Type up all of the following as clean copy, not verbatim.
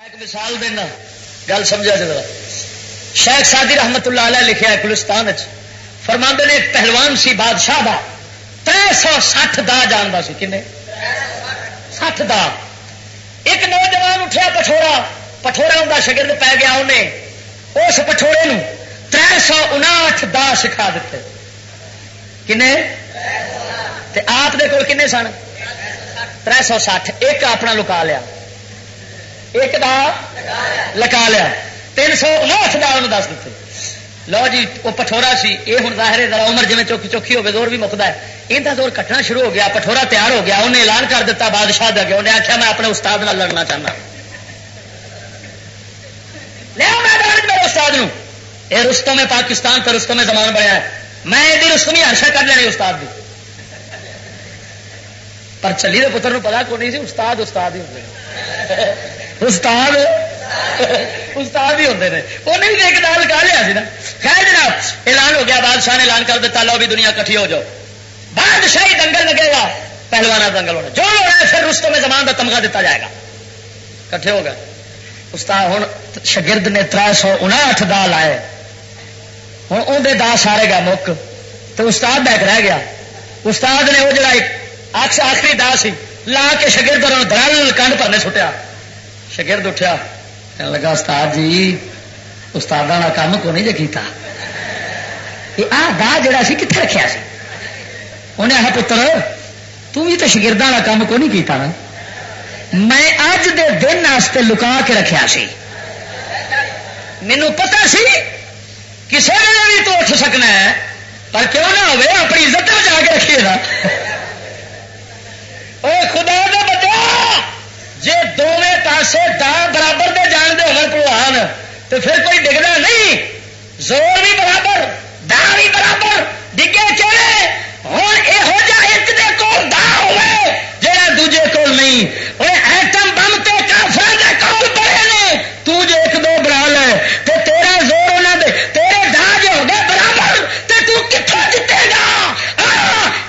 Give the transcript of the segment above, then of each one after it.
ایک مثال دینا گل سمجھا جائے. شیخ سادی رحمت اللہ علیہ لکھا ہے گلستان فرماندے نے ایک پہلوان سی بادشاہ دا 360 دا جانتا سی کنے 60 دا. ایک نوجوان اٹھیا پٹھورا ان کا شگرد پی گیا انہیں اس پٹھورے نو 359 دا سکھا دیتے کنے تے آپ دے کول کنے سن 360. ایک اپنا لکا لیا ایک دا لکا لیا 359 دا انہوں دس دیتے. لو جی وہ پٹھورا سی یہ ہوں ظاہر ذرا عمر جی چوکی چوکی ہوگی زور بھی مکتا ہے یہ زور کٹنا شروع ہو گیا. پٹھورا تیار ہو گیا انہیں اعلان کر دیتا بادشاہ دے کے انہیں آخیا میں اپنے استاد نال لڑنا چاہنا لیا میدان میرے استاد نو. یہ رستم میں پاکستان کا رستم میں زمان بنیا ہے میں یہ رستمی ہرشا کر لینی استاد دی پر چلی دے پتر پتا کو نہیں سی استاد استاد ہی ہوتے استاد استاد ہی ہوتے ہیں انہیں بھی ایک نال لگا لیا سی نا. خیر جناب اعلان ہو گیا بادشاہ نے اعلان کر دیتا لو بھی دنیا کٹھی ہو جاؤ بادشاہی دنگل لگے گا پہلوانا دنگل ہونا جو ہونا ہے پھر رستم میں زمان کا تمغہ دیتا جائے گا. کٹھے ہو گئے استاد ہوں شگرد نے 359 دا لائے ہوں اندر دا سارے گا مک تو استاد بیک رہ گیا. استاد نے وہ جڑا آخری دا سی لا کے شگرد اور درل کنڈ پرنے سٹیا. شگرد اٹھیا کہنے لگا استاد جی استاد کا کام کو نہیں جی کیتا یہ دا جڑا سی کتنے رکھیا سی. انہیں آخا پتر تم بھی تو شگرداں کا کام کو نہیں کیتا نا میں اج دے دن واسطے لکا کے رکھیا سی مینوں پتا سی کسی نے بھی تو اٹھ سکنا ہے پر کیوں نہ ہوئے اپنی عزت بچا کے رکھیے گا. خدا دا بچا جی دونوں پاسے دا برابر دے جان دے ہو پلوان تو پھر کوئی ڈگنا نہیں. زور بھی برابر دا بھی برابر ڈگے چڑے ہوں یہو جا ایک دے کول دا ہوئے جہاں دوجے کول نہیں. ایٹم بم تے کافر دے کول پڑے نے تو جو ایک دو بنا لے تو تیرا زور انہوں دے تیرے دا جو ہو گئے برابر تو کتوں جیتے گا.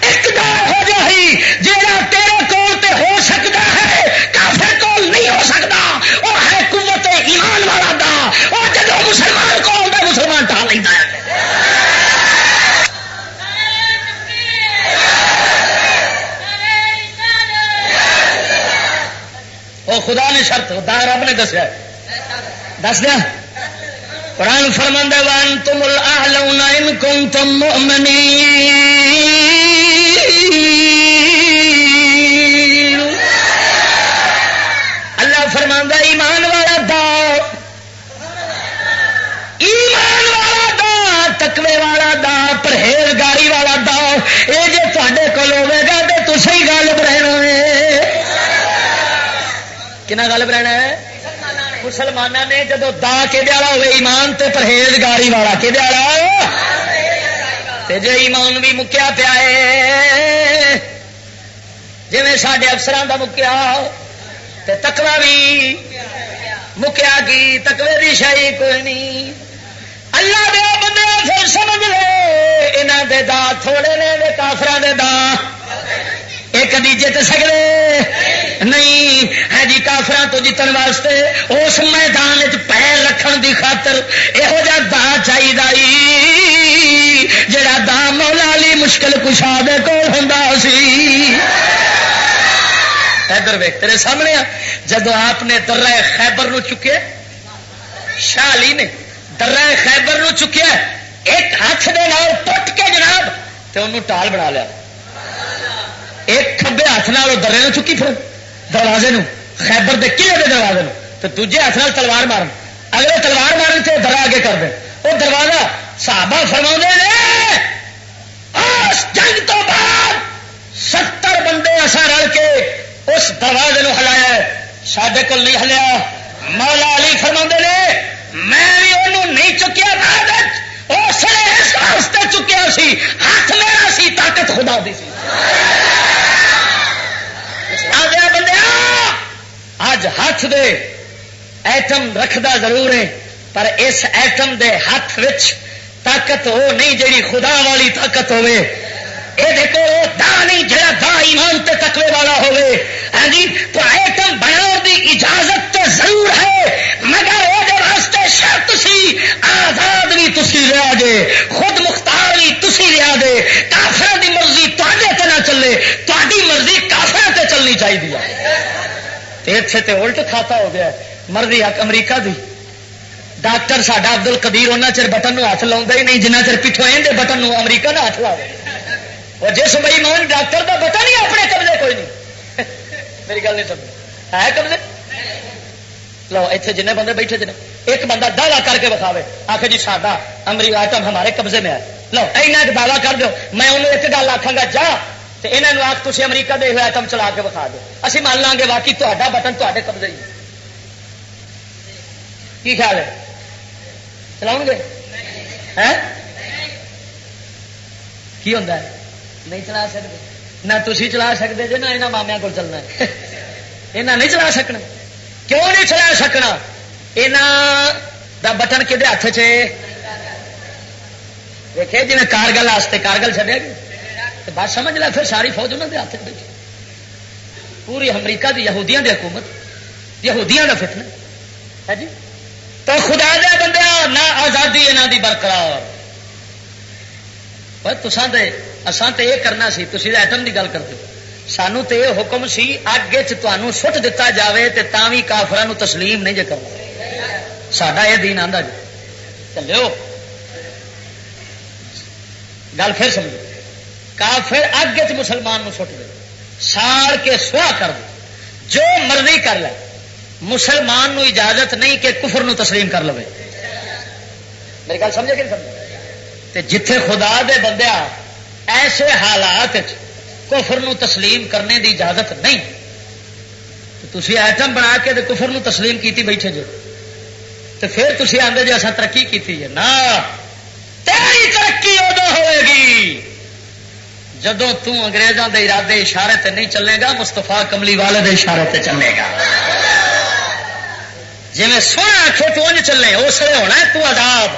ایک دا ہو جاہی جہاں تیرے کول تے ہو سکتا ہے کافر کول نہیں ہو سکتا وہ ہے قوت ایمان والا دا اور جب مسلمان کو ہوتا مسلمان ٹا لیتا ہے. وہ خدا نے شرط دا رب نے دسیا دس دیا قرآن فرماندا وانتم الاعلون ان کنتم مؤمنین. اللہ فرماندا ایمان والا دا ایمان والا دا تقوی والا دا پرہیزگاری والا دا یہ جے تواڈے کول ہوے گا تے تسی غالب رہنا ہے. کنا غالب رہنا ہے مسلمانوں نے جدو دا کہ ہوئے ایمان تے پرہیزگاری والا کہ جی ایمان بھی مکیا پیا ہے جی سڈے افسران کا مکیا تے تقوی بھی مکیا کی تقوی دی شاہی کوئی نہیں. اللہ دے بندے پھر سمجھ لے انہوں دے دا تھوڑے نے کافران دے دا ایک دیجے تے سکتے نہیں ہے جی. کافران تو جیتن واسطے اس میدان پیر رکھن دی خاطر یہو جا دا چاہیے جڑا دا مولا علی مشکل کشا دے کول ہوندا سی. ادھر ویکھ تیرے سامنے جدو آپ نے درہ خیبر نو چکے شاہ علی نے درہ خیبر نو چکیا ایک ہاتھ دے نال پٹ کے جناب تے انہوں ٹال بنا لیا. ایک کھبے ہاتھ نال درے نو چکی پھر دروازے نو خیبر دے قلعے دے دروازے نو تو دوجے ہاتھ نال تلوار مارن اگلے تلوار مارن سے درا آگے کر دے. وہ دروازہ صحابہ فرما نے اس جنگ تو بعد 70 بندے اصا رل کے اس دروازے نو ہلایا سڈے کول نہیں ہلیا. مولا علی فرما نے میں بھی انہوں نہیں چکیا بعد اس نے اس واسطے چکیا سی ہاتھ میرا سی طاقت خدا دی سی. بندے اج ہاتھ دے ایٹم رکھدا ضرور ہے پر اس ایٹم دے ہاتھ وچ طاقت ہو نہیں جیڑی خدا والی طاقت ہوے. یہ دیکھو دا نہیں جڑا دا ایمان تے تقوی والا ہوے. ہاں جی تو ایٹم بناؤ دی اجازت تو ضرور ہے لیا جے، خود مختار بھی تسی لیا جے، کافر دی مرضی تواڈے تے نہ چلے، تواڈی مرضی کافر تے چلنی چاہیے. اتنے تے الٹ کھاتا ہو گیا، مرضی امریکہ دی. ڈاکٹر ساڈا عبدل قدیر انہاں چر بٹن نو ہاتھ لاؤندا ہی نہیں جنہ چر پچھوں ایندے بٹن نو امریکہ نہ ہاتھ لاوے. اور جس بھائی مان ڈاکٹر دا بٹن ہی اپنے قبضے کوئی نہیں. میری گل نہیں سمجھ ہے قبضے. لو اتنے جن بندے بیٹھے جنے ایک بندہ دعویٰ کر کے بکھاوے آخر جی ساڈا امریکہ آئٹم ہمارے قبضے میں ہے. لو اینا ایک دعویٰ کر دو، میں انہوں ایک گل آخا گا جا تو یہاں آخ تھی امریکہ دے ہوئے آئٹم چلا کے بکھا دو، اسی مان لیں گے باقی تا بٹن تے قبضے ہی. کی خیال ہے چلاؤ گے؟ کی ہوتا ہے؟ نہیں چلا سکتے. نہ تھی چلا سکتے جی نہ یہاں مامیا کو چلنا ہے. یہاں نہیں چلا سکنا. کیوں نہیں چلا سکنا؟ یہاں دا بٹن کہ ہاتھ چ دیکھے جی کارگل واسطے کارگل چڑیا گیا بات سمجھ لیا، پھر ساری فوج انہوں نے ہاتھ بیٹھی. پوری امریکہ دی یہودیاں دی حکومت، یہودیاں دا فتنہ ہے جی. تو خدا دے بندے نہ آزادی یہاں دی برقرار. تسان دے اساں تے یہ کرنا سی، تسی تے ایٹم دی گل کرتے سانو تے یہ حکم سی اگ چ سٹ دتا جاوے تے تاں وی کافراں نو تسلیم نہیں جے کرنا. ساڈا یہ دین آندا جی چلو گل پھر سمجھو. کافر اگ چ مسلمان نو سٹ دے، ساڑ کے سواہ کر دے، جو مرضی کر لے، مسلمان نو اجازت نہیں کہ کفر نو تسلیم کر لو. میری گل سمجھے کہ نہیں سمجھے؟ تے جتھے خدا دے بندیا ایسے حالات کفر نو تسلیم کرنے دی اجازت نہیں، تو تسی ایٹم بنا کے کفر نو تسلیم کیتی بیٹھے جو، تو پھر تسی آندے جی اصل ترقی کیتی ہے. نہ تیری ترقی ادو ہوئے گی جدو انگریزوں دے ارادے اشارے تے نہیں چلے گا، مستفا کملی والے دے اشارے تے چلے گا. جی میں سونا آخے تو انج چلے اس لیے ہونا ہے تو آزاد.